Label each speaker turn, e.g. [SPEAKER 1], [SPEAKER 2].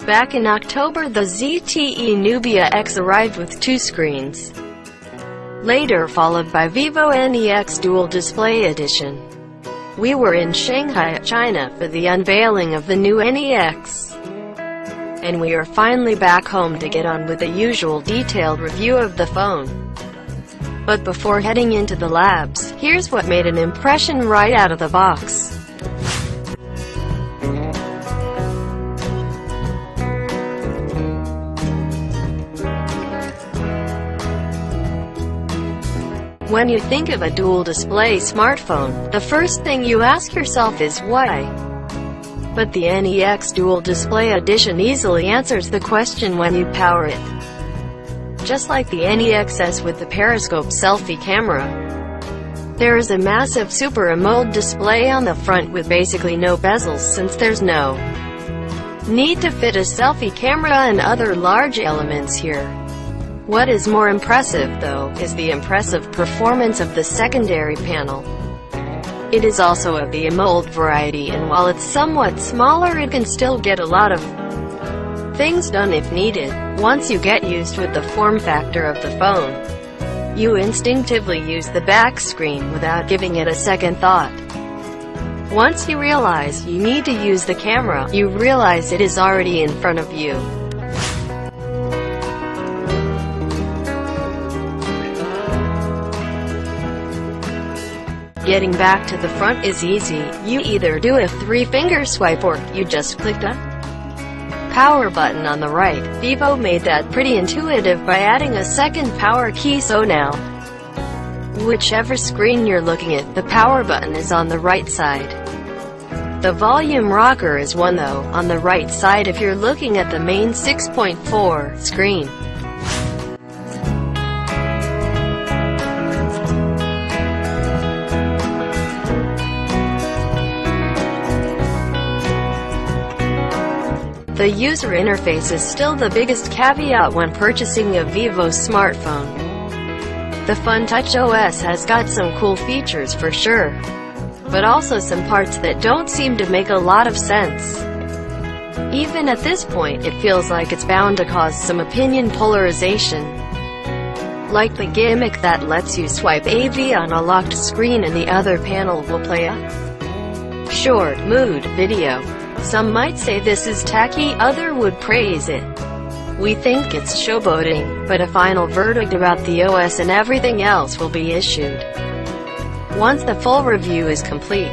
[SPEAKER 1] Back in October, the ZTE Nubia X arrived with 2 screens, later followed by Vivo Nex Dual Display Edition. We were in Shanghai, China for the unveiling of the new NEX, and we are finally back home to get on with the usual detailed review of the phone. But before heading into the labs, here's what made an impression right out of the box. When you think of a dual-display smartphone, the first thing you ask yourself is why? But the NEX Dual Display Edition easily answers the question when you power it. Just like the NEXS with the periscope selfie camera, there is a massive Super AMOLED display on the front with basically no bezels, since there's no need to fit a selfie camera and other large elements here. What is more impressive, though, is the impressive performance of the secondary panel. It is also of the AMOLED variety, and while it's somewhat smaller, it can still get a lot of things done if needed. Once you get used with the form factor of the phone, you instinctively use the back screen without giving it a second thought. Once you realize you need to use the camera, you realize it is already in front of you. Getting back to the front is easy. You either do a 3-finger swipe or you just click the power button on the right. Vivo made that pretty intuitive by adding a second power key, so now, whichever screen you're looking at, the power button is on the right side. The volume rocker is one, though, on the right side if you're looking at the main 6.4 screen. The user interface is still the biggest caveat when purchasing a Vivo smartphone. The Funtouch OS has got some cool features for sure, but also some parts that don't seem to make a lot of sense. Even at this point, it feels like it's bound to cause some opinion polarization. Like the gimmick that lets you swipe AV on a locked screen and the other panel will play a short, mood video. Some might say this is tacky, others would praise it. We think it's showboating, but a final verdict about the OS and everything else will be issued once the full review is complete.